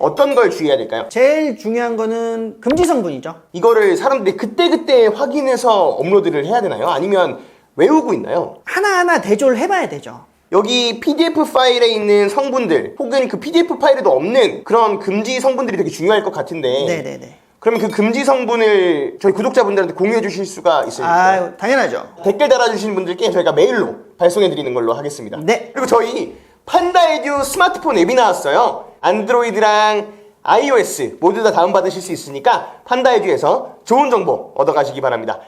어떤 걸 주의해야 될까요? 제일 중요한 거는 금지 성분이죠. 이거를 사람들이 그때그때 확인해서 업로드를 해야 되나요? 아니면 외우고 있나요? 하나하나 대조를 해봐야 되죠. 여기 PDF 파일에 있는 성분들 혹은 그 PDF 파일에도 없는 그런 금지 성분들이 되게 중요할 것 같은데 네네네. 그러면 그 금지 성분을 저희 구독자분들한테 공유해 주실 수가 있을까요? 당연하죠. 댓글 달아주신 분들께 저희가 메일로 발송해 드리는 걸로 하겠습니다. 네. 그리고 저희 판다에듀 스마트폰 앱이 나왔어요. 안드로이드랑 iOS 모두 다 다운받으실 수 있으니까 판다에듀에서 좋은 정보 얻어가시기 바랍니다.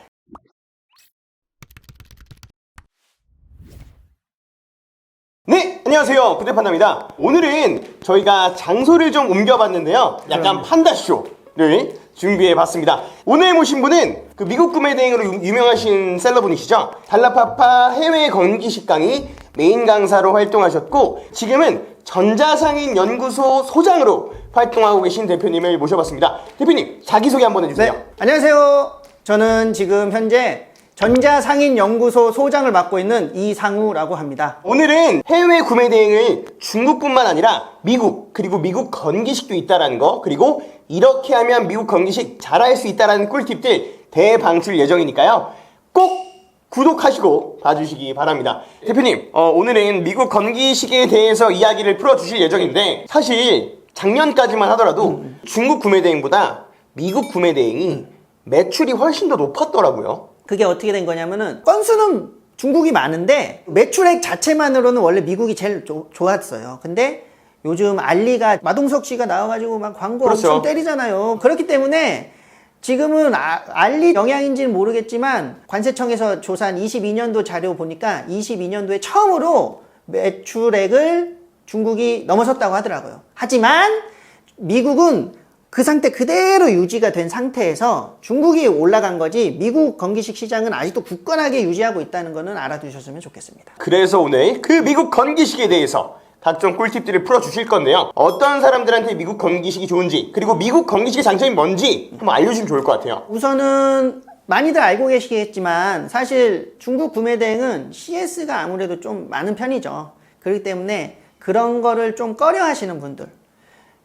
네, 안녕하세요. 구대판다입니다. 오늘은 저희가 장소를 좀 옮겨봤는데요. 약간 판다쇼를 준비해봤습니다. 오늘 모신 분은 그 미국 구매 대행으로 유명하신 셀러분이시죠. 달라파파 해외 건기식 강의 메인 강사로 활동하셨고 지금은 전자상인 연구소 소장으로 활동하고 계신 대표님을 모셔봤습니다. 대표님, 자기소개 한번 해주세요. 네. 안녕하세요. 저는 지금 현재 전자상인연구소 소장을 맡고 있는 이상우라고 합니다. 오늘은 해외 구매 대행을 중국뿐만 아니라 미국 그리고 미국 건기식도 있다라는 거, 그리고 이렇게 하면 미국 건기식 잘할 수 있다라는 꿀팁들 대방출 예정이니까요. 꼭 구독하시고 봐주시기 바랍니다. 대표님, 오늘은 미국 건기식에 대해서 이야기를 풀어주실 예정인데 사실 작년까지만 하더라도 중국 구매 대행보다 미국 구매 대행이 매출이 훨씬 더 높았더라고요. 그게 어떻게 된 거냐면은 건수는 중국이 많은데 매출액 자체만으로는 원래 미국이 제일 좋았어요. 근데 요즘 알리가 마동석 씨가 나와가지고 막 광고 그렇죠. 엄청 때리잖아요. 그렇기 때문에 지금은 알리 영향인지는 모르겠지만 관세청에서 조사한 22년도 자료 보니까 22년도에 처음으로 매출액을 중국이 넘어섰다고 하더라고요. 하지만 미국은 그 상태 그대로 유지가 된 상태에서 중국이 올라간 거지 미국 건기식 시장은 아직도 굳건하게 유지하고 있다는 거는 알아두셨으면 좋겠습니다. 그래서 오늘 그 미국 건기식에 대해서 각종 꿀팁들을 풀어주실 건데요. 어떤 사람들한테 미국 건기식이 좋은지, 그리고 미국 건기식의 장점이 뭔지 한번 알려주시면 좋을 것 같아요. 우선은 많이들 알고 계시겠지만 사실 중국 구매 대행은 CS가 아무래도 좀 많은 편이죠. 그렇기 때문에 그런 거를 좀 꺼려 하시는 분들,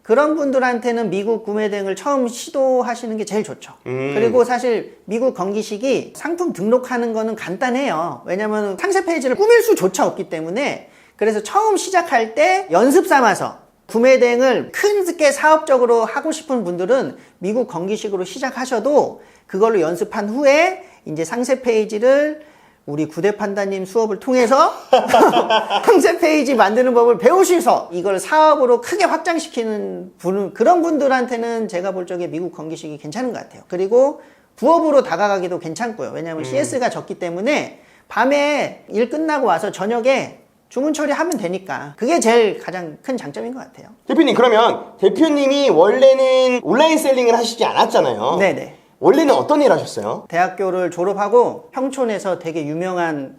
그런 분들한테는 미국 구매 대행을 처음 시도하시는 게 제일 좋죠. 그리고 사실 미국 건기식이 상품 등록하는 거는 간단해요. 왜냐면 상세 페이지를 꾸밀 수조차 없기 때문에. 그래서 처음 시작할 때 연습 삼아서 구매 대행을 크게 사업적으로 하고 싶은 분들은 미국 건기식으로 시작하셔도 그걸로 연습한 후에 이제 상세 페이지를 우리 구대판다님 수업을 통해서 상세 페이지 만드는 법을 배우셔서 이걸 사업으로 크게 확장시키는 그런 분들한테는 제가 볼 적에 미국 건기식이 괜찮은 것 같아요. 그리고 부업으로 다가가기도 괜찮고요. 왜냐하면 CS가 적기 때문에 밤에 일 끝나고 와서 저녁에 주문 처리하면 되니까 그게 제일 가장 큰 장점인 것 같아요. 대표님, 그러면 대표님이 원래는 온라인 셀링을 하시지 않았잖아요. 네네. 원래는 어떤 일 하셨어요? 대학교를 졸업하고 평촌에서 되게 유명한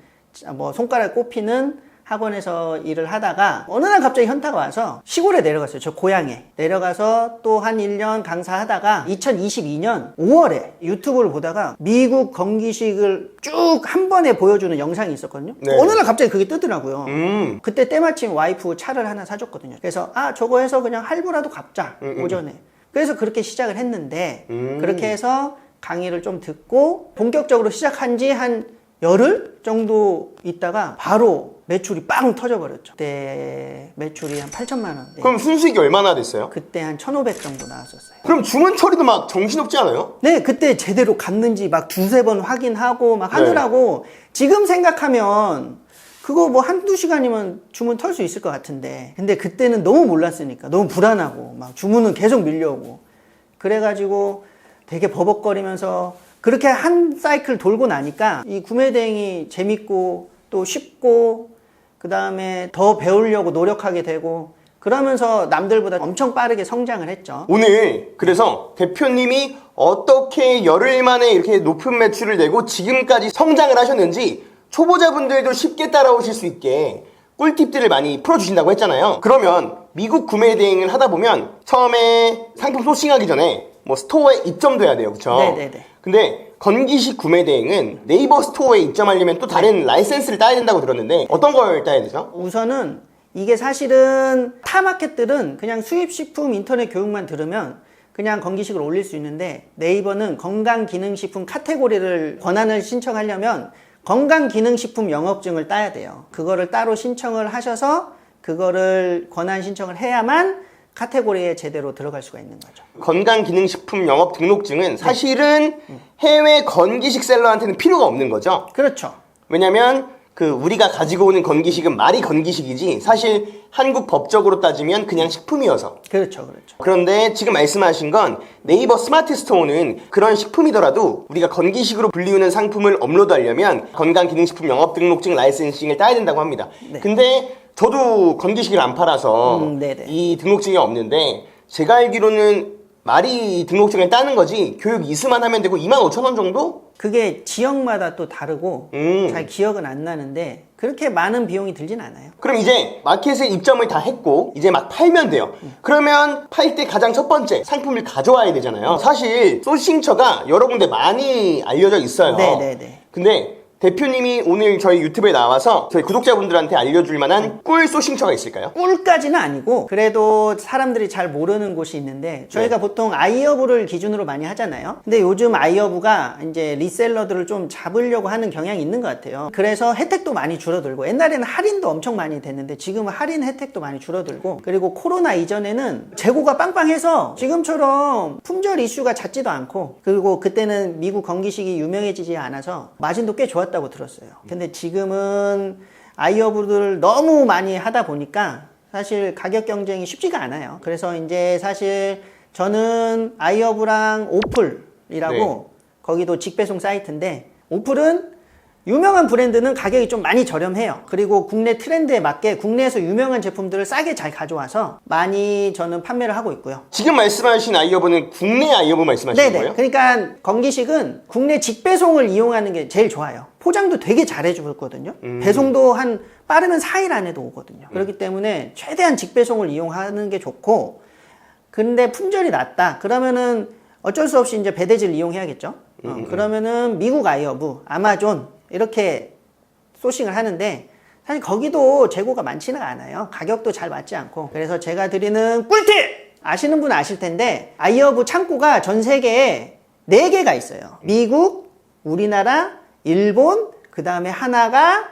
손가락 꼽히는 학원에서 일을 하다가 어느 날 갑자기 현타가 와서 시골에 내려갔어요. 저 고향에 내려가서 또 한 1년 강사하다가 2022년 5월에 유튜브를 보다가 미국 건기식을 쭉 한 번에 보여주는 영상이 있었거든요. 네. 어느 날 갑자기 그게 뜨더라고요. 그때 때마침 와이프 차를 하나 사줬거든요. 그래서 저거 해서 그냥 할부라도 갚자 오전에. 그래서 그렇게 시작을 했는데 그렇게 해서 강의를 좀 듣고 본격적으로 시작한 지 한 열흘 정도 있다가 바로 매출이 빵 터져버렸죠. 그때 매출이 한 8천만 원. 그럼 순수익이 얼마나 됐어요? 그때 한 1,500 정도 나왔었어요. 그럼 주문 처리도 막 정신없지 않아요? 네, 그때 제대로 갔는지 막 두세 번 확인하고 막 하느라고 지금 생각하면 그거 뭐 한두 시간이면 주문 털 수 있을 것 같은데 근데 그때는 너무 몰랐으니까 너무 불안하고 막 주문은 계속 밀려오고 그래가지고 되게 버벅거리면서 그렇게 한 사이클 돌고 나니까 이 구매 대행이 재밌고 또 쉽고 그 다음에 더 배우려고 노력하게 되고 그러면서 남들보다 엄청 빠르게 성장을 했죠. 오늘 그래서 대표님이 어떻게 열흘 만에 이렇게 높은 매출을 내고 지금까지 성장을 하셨는지 초보자분들도 쉽게 따라오실 수 있게 꿀팁들을 많이 풀어주신다고 했잖아요. 그러면 미국 구매 대행을 하다 보면 처음에 상품 소싱하기 전에 뭐 스토어에 입점도 해야 돼요. 그쵸? 네네네. 근데 건기식 구매 대행은 네이버 스토어에 입점하려면 또 다른 라이센스를 따야 된다고 들었는데 어떤 걸 따야 되죠? 우선은 이게 사실은 타 마켓들은 그냥 수입식품 인터넷 교육만 들으면 그냥 건기식을 올릴 수 있는데, 네이버는 건강기능식품 카테고리를 권한을 신청하려면 건강기능식품 영업증을 따야 돼요. 그거를 따로 신청을 하셔서 그거를 권한 신청을 해야만 카테고리에 제대로 들어갈 수가 있는 거죠. 건강기능식품 영업 등록증은 사실은 해외 건기식 셀러한테는 필요가 없는 거죠. 그렇죠. 왜냐면 우리가 가지고 오는 건기식은 말이 건기식이지 사실 한국 법적으로 따지면 그냥 식품이어서. 그렇죠. 그런데 지금 말씀하신 건 네이버 스마트 스토어는 그런 식품이더라도 우리가 건기식으로 불리우는 상품을 업로드하려면 건강기능식품 영업 등록증 라이센싱을 따야 된다고 합니다. 네. 근데 저도 건기식을 안 팔아서 이 등록증이 없는데, 제가 알기로는 말이 등록증을 따는 거지 교육 이수만 하면 되고 25,000원 정도? 그게 지역마다 또 다르고 잘 기억은 안 나는데 그렇게 많은 비용이 들진 않아요. 그럼 이제 마켓에 입점을 다 했고 이제 막 팔면 돼요. 그러면 팔 때 가장 첫 번째 상품을 가져와야 되잖아요. 사실 소싱처가 여러 군데 많이 알려져 있어요. 네네네. 근데 대표님이 오늘 저희 유튜브에 나와서 저희 구독자분들한테 알려줄 만한 꿀 소싱처가 있을까요? 꿀까지는 아니고 그래도 사람들이 잘 모르는 곳이 있는데, 저희가 보통 아이허브를 기준으로 많이 하잖아요. 근데 요즘 아이허브가 이제 리셀러들을 좀 잡으려고 하는 경향이 있는 것 같아요. 그래서 혜택도 많이 줄어들고, 옛날에는 할인도 엄청 많이 됐는데 지금은 할인 혜택도 많이 줄어들고, 그리고 코로나 이전에는 재고가 빵빵해서 지금처럼 품절 이슈가 잦지도 않고, 그리고 그때는 미국 건기식이 유명해지지 않아서 마진도 꽤 좋았다고 들었어요. 근데 지금은 아이허브를 너무 많이 하다 보니까 사실 가격 경쟁이 쉽지가 않아요. 그래서 이제 사실 저는 아이허브랑 오플이라고 거기도 직배송 사이트인데, 오플은 유명한 브랜드는 가격이 좀 많이 저렴해요. 그리고 국내 트렌드에 맞게 국내에서 유명한 제품들을 싸게 잘 가져와서 많이 저는 판매를 하고 있고요. 지금 말씀하신 아이허브는 국내 아이허브 말씀하시는 거예요? 그러니까 건기식은 국내 직배송을 이용하는 게 제일 좋아요. 포장도 되게 잘해주거든요. 배송도 한 빠르면 4일 안에도 오거든요. 그렇기 때문에 최대한 직배송을 이용하는 게 좋고, 근데 품절이 낮다 그러면은 어쩔 수 없이 이제 배대지를 이용해야겠죠. 그러면은 미국 아이허브, 아마존 이렇게 소싱을 하는데, 사실 거기도 재고가 많지는 않아요. 가격도 잘 맞지 않고. 그래서 제가 드리는 꿀팁! 아시는 분은 아실 텐데, 아이허브 창고가 전 세계에 4개가 있어요. 미국, 우리나라, 일본, 그 다음에 하나가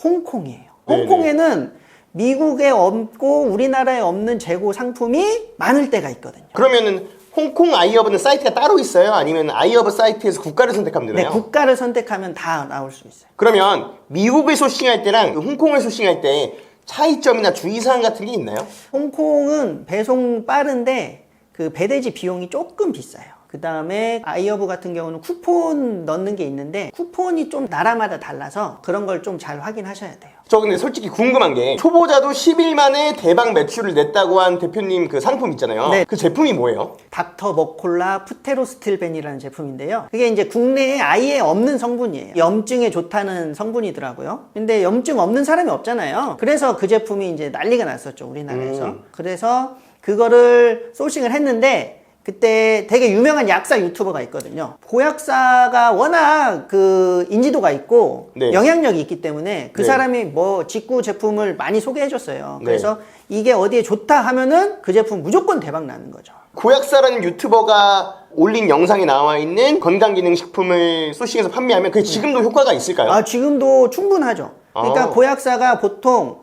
홍콩이에요. 홍콩에는 미국에 없고 우리나라에 없는 재고 상품이 많을 때가 있거든요. 그러면은 홍콩 아이허브는 사이트가 따로 있어요? 아니면 아이허브 사이트에서 국가를 선택하면 되나요? 네, 국가를 선택하면 다 나올 수 있어요. 그러면 미국을 소싱할 때랑 홍콩을 소싱할 때 차이점이나 주의사항 같은 게 있나요? 홍콩은 배송 빠른데 그 배대지 비용이 조금 비싸요. 그 다음에 아이허브 같은 경우는 쿠폰 넣는 게 있는데 쿠폰이 좀 나라마다 달라서 그런 걸 좀 잘 확인하셔야 돼요. 저 근데 솔직히 궁금한 게, 초보자도 10일 만에 대박 매출을 냈다고 한 대표님 그 상품 있잖아요. 네. 그 제품이 뭐예요? 닥터 머콜라 프테로스틸벤이라는 제품인데요. 그게 이제 국내에 아예 없는 성분이에요. 염증에 좋다는 성분이더라고요. 근데 염증 없는 사람이 없잖아요. 그래서 그 제품이 이제 난리가 났었죠, 우리나라에서. 그래서 그거를 소싱을 했는데, 그때 되게 유명한 약사 유튜버가 있거든요. 보약사가 워낙 그 인지도가 있고 영향력이 있기 때문에 그 사람이 뭐 직구 제품을 많이 소개해줬어요. 그래서 이게 어디에 좋다 하면은 그 제품 무조건 대박 나는 거죠. 고약사라는 유튜버가 올린 영상에 나와 있는 건강기능식품을 소싱해서 판매하면 그게 지금도 효과가 있을까요? 지금도 충분하죠. 그러니까 고약사가 보통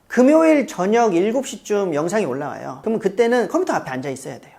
금요일 저녁 7시쯤 영상이 올라와요. 그러면 그때는 컴퓨터 앞에 앉아 있어야 돼요.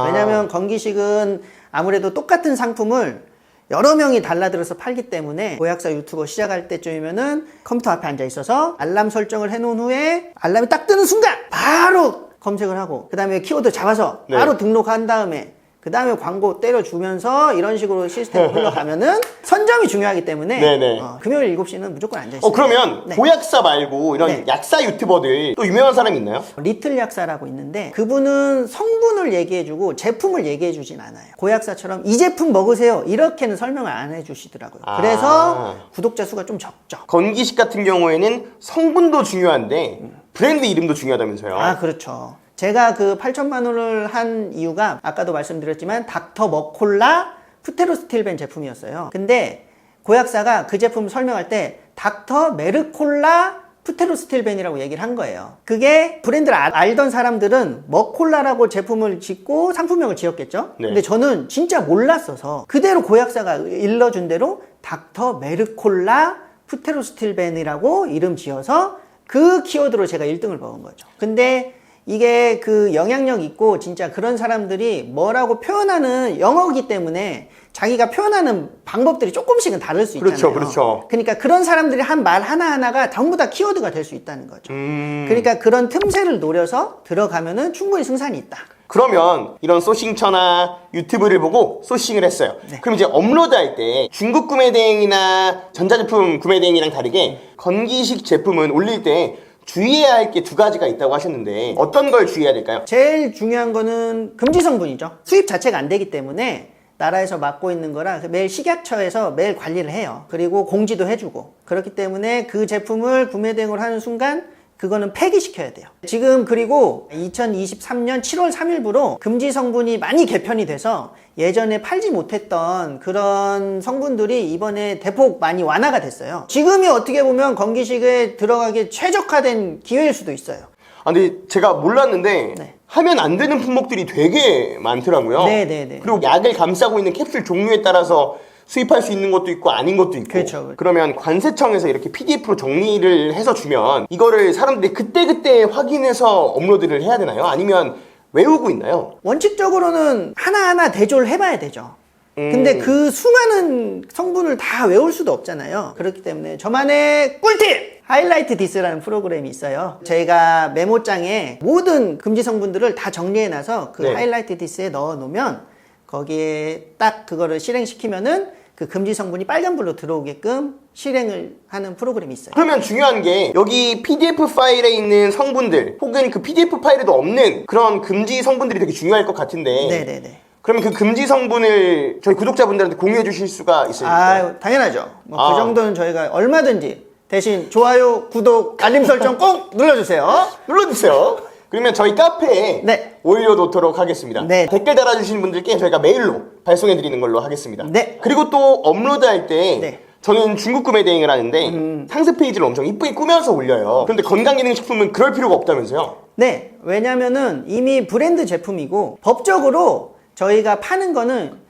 왜냐면 건기식은 아무래도 똑같은 상품을 여러 명이 달라들어서 팔기 때문에 고약사 유튜버 시작할 때쯤이면은 컴퓨터 앞에 앉아 있어서 알람 설정을 해놓은 후에 알람이 딱 뜨는 순간 바로 검색을 하고, 그 다음에 키워드 잡아서 바로 등록한 다음에 그 다음에 광고 때려주면서 이런 식으로 시스템이 흘러가면은 선점이 중요하기 때문에 금요일 7시는 무조건 앉아있어요. 그러면 고약사 말고 이런 약사 유튜버들 또 유명한 사람이 있나요? 리틀 약사라고 있는데, 그분은 성분을 얘기해주고 제품을 얘기해주진 않아요. 고약사처럼 이 제품 먹으세요 이렇게는 설명을 안 해주시더라고요. 그래서 구독자 수가 좀 적죠. 건기식 같은 경우에는 성분도 중요한데 브랜드 이름도 중요하다면서요? 그렇죠. 제가 그 8천만 원을 한 이유가 아까도 말씀드렸지만 닥터 머콜라 프테로스틸벤 제품이었어요. 근데 고약사가 그 제품 설명할 때 닥터 메르콜라 푸테로스틸벤이라고 얘기를 한 거예요. 그게 브랜드를 알던 사람들은 머콜라라고 제품을 짓고 상품명을 지었겠죠. 네. 근데 저는 진짜 몰랐어서 그대로 고약사가 일러준 대로 닥터 메르콜라 푸테로스틸벤이라고 이름 지어서 그 키워드로 제가 1등을 먹은 거죠. 근데 이게 그 영향력 있고 진짜 그런 사람들이 뭐라고 표현하는 영어이기 때문에 자기가 표현하는 방법들이 조금씩은 다를 수 있잖아요. 그렇죠, 그렇죠. 그러니까 그런 사람들이 한 말 하나하나가 전부 다 키워드가 될 수 있다는 거죠. 그러니까 그런 틈새를 노려서 들어가면은 충분히 승산이 있다. 그러면 이런 소싱처나 유튜브를 보고 소싱을 했어요. 네. 그럼 이제 업로드할 때 중국 구매 대행이나 전자제품 구매 대행이랑 다르게 건기식 제품은 올릴 때 주의해야 할 게 두 가지가 있다고 하셨는데 어떤 걸 주의해야 될까요? 제일 중요한 거는 금지 성분이죠. 수입 자체가 안 되기 때문에 나라에서 맡고 있는 거라 매일 식약처에서 매일 관리를 해요. 그리고 공지도 해주고 그렇기 때문에 그 제품을 구매 대행을 하는 순간 그거는 폐기시켜야 돼요. 지금 그리고 2023년 7월 3일부로 금지 성분이 많이 개편이 돼서 예전에 팔지 못했던 그런 성분들이 이번에 대폭 많이 완화가 됐어요. 지금이 어떻게 보면 건기식에 들어가기 최적화된 기회일 수도 있어요. 아, 근데 제가 몰랐는데 네. 하면 안 되는 품목들이 되게 많더라고요. 네네네. 그리고 약을 감싸고 있는 캡슐 종류에 따라서 수입할 수 있는 것도 있고 아닌 것도 있고. 그렇죠. 그러면 관세청에서 이렇게 PDF로 정리를 해서 주면 이거를 사람들이 그때그때 확인해서 업로드를 해야 되나요? 아니면 외우고 있나요? 원칙적으로는 하나하나 대조를 해봐야 되죠. 근데 그 수많은 성분을 다 외울 수도 없잖아요. 그렇기 때문에 저만의 꿀팁! 하이라이트 디스라는 프로그램이 있어요. 저희가 메모장에 모든 금지 성분들을 다 정리해놔서 그 네. 하이라이트 디스에 넣어 놓으면 거기에 딱 그거를 실행시키면은 그 금지 성분이 빨간불로 들어오게끔 실행을 하는 프로그램이 있어요. 그러면 중요한 게 여기 PDF 파일에 있는 성분들 혹은 그 PDF 파일에도 없는 그런 금지 성분들이 되게 중요할 것 같은데 네네네. 그러면 그 금지 성분을 저희 구독자분들한테 공유해 주실 수가 있을까요? 아, 당연하죠. 뭐 그 정도는 저희가 얼마든지 대신 좋아요, 구독, 알림 설정 꼭 눌러주세요. 눌러주세요. 그러면 저희 카페에 네. 올려놓도록 하겠습니다. 네. 댓글 달아주신 분들께 저희가 메일로 발송해드리는 걸로 하겠습니다. 네. 그리고 또 업로드할 때 네. 저는 중국 구매 대행을 하는데 상세 페이지를 엄청 이쁘게 꾸며서 올려요. 그런데 건강기능식품은 그럴 필요가 없다면서요? 네, 왜냐면은 이미 브랜드 제품이고 법적으로 저희가 파는 거는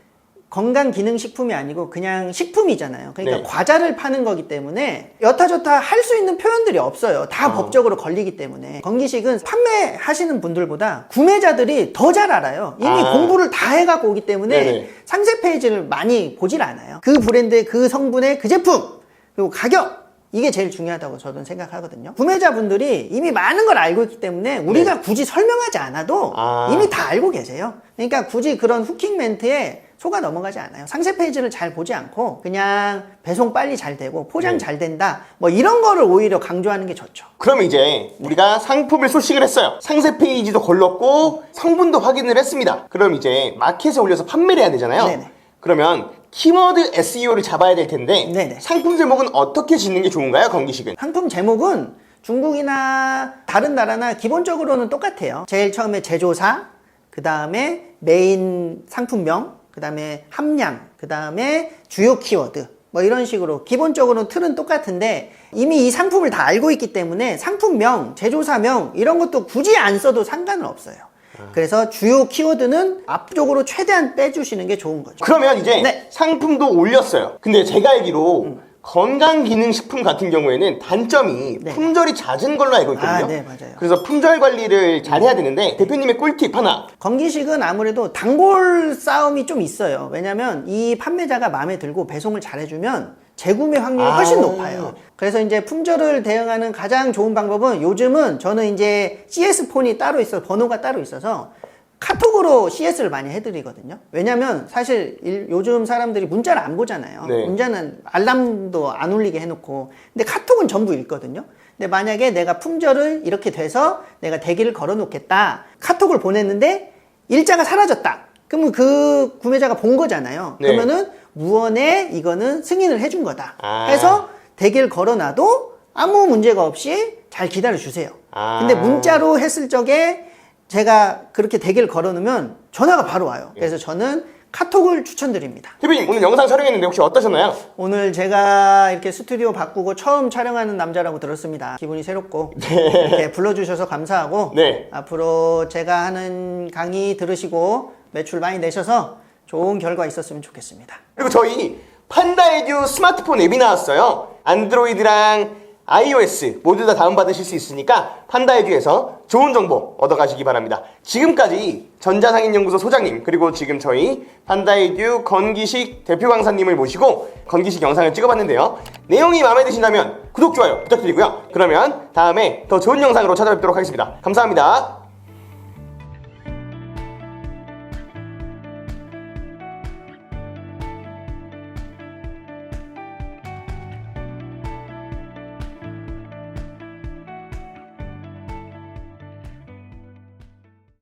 건강기능식품이 아니고 그냥 식품이잖아요. 그러니까 네. 과자를 파는 거기 때문에 여타저타 할 수 있는 표현들이 없어요. 다 법적으로 걸리기 때문에. 건기식은 판매하시는 분들보다 구매자들이 더 잘 알아요. 이미 공부를 다 해갖고 오기 때문에 네네. 상세 페이지를 많이 보질 않아요. 그 브랜드의 그 성분의 그 제품 그리고 가격 이게 제일 중요하다고 저는 생각하거든요. 구매자분들이 이미 많은 걸 알고 있기 때문에 우리가 굳이 설명하지 않아도 이미 다 알고 계세요. 그러니까 굳이 그런 후킹 멘트에 속아 넘어가지 않아요. 상세 페이지를 잘 보지 않고 그냥 배송 빨리 잘 되고 포장 잘 된다 뭐 이런 거를 오히려 강조하는 게 좋죠. 그러면 이제 우리가 상품을 소싱을 했어요. 상세 페이지도 걸렀고 성분도 확인을 했습니다. 그럼 이제 마켓에 올려서 판매를 해야 되잖아요. 네네. 그러면 키워드 SEO를 잡아야 될 텐데 네네. 상품 제목은 어떻게 짓는 게 좋은가요? 건기식은? 상품 제목은 중국이나 다른 나라나 기본적으로는 똑같아요. 제일 처음에 제조사, 그 다음에 메인 상품명, 그 다음에 함량, 그 다음에 주요 키워드 뭐 이런 식으로 기본적으로 틀은 똑같은데 이미 이 상품을 다 알고 있기 때문에 상품명, 제조사명 이런 것도 굳이 안 써도 상관은 없어요. 그래서 주요 키워드는 앞쪽으로 최대한 빼주시는 게 좋은 거죠. 그러면 이제 네. 상품도 올렸어요. 근데 제가 알기로 건강기능식품 같은 경우에는 단점이 네. 품절이 잦은 걸로 알고 있거든요. 아, 네, 맞아요. 그래서 품절 관리를 잘 해야 되는데 대표님의 꿀팁 하나. 건기식은 아무래도 단골 싸움이 좀 있어요. 왜냐면 이 판매자가 마음에 들고 배송을 잘 해주면 재구매 확률이 훨씬 높아요. 그래서 이제 품절을 대응하는 가장 좋은 방법은 요즘은 저는 이제 CS폰이 따로 있어 번호가 따로 있어서 카톡으로 CS를 많이 해드리거든요. 왜냐면 사실 요즘 사람들이 문자를 안 보잖아요. 네. 문자는 알람도 안 울리게 해놓고 근데 카톡은 전부 읽거든요. 근데 만약에 내가 품절을 이렇게 돼서 내가 대기를 걸어 놓겠다 카톡을 보냈는데 일자가 사라졌다 그러면 그 구매자가 본 거잖아요. 네. 그러면은 무언에 이거는 승인을 해준 거다 아. 해서 대기를 걸어놔도 아무 문제가 없이 잘 기다려 주세요. 근데 문자로 했을 적에 제가 그렇게 대기를 걸어놓으면 전화가 바로 와요. 그래서 저는 카톡을 추천드립니다. 대표님 오늘 영상 촬영했는데 혹시 어떠셨나요? 오늘 제가 이렇게 스튜디오 바꾸고 처음 촬영하는 남자라고 들었습니다. 기분이 새롭고 이렇게 불러주셔서 감사하고 네. 앞으로 제가 하는 강의 들으시고 매출 많이 내셔서 좋은 결과 있었으면 좋겠습니다. 그리고 저희 판다에듀 스마트폰 앱이 나왔어요. 안드로이드랑 iOS 모두 다 다운받으실 수 있으니까 판다에듀에서 좋은 정보 얻어가시기 바랍니다. 지금까지 전자상인연구소 소장님 그리고 지금 저희 판다에듀 건기식 대표 강사님을 모시고 건기식 영상을 찍어봤는데요. 내용이 마음에 드신다면 구독, 좋아요 부탁드리고요. 그러면 다음에 더 좋은 영상으로 찾아뵙도록 하겠습니다. 감사합니다.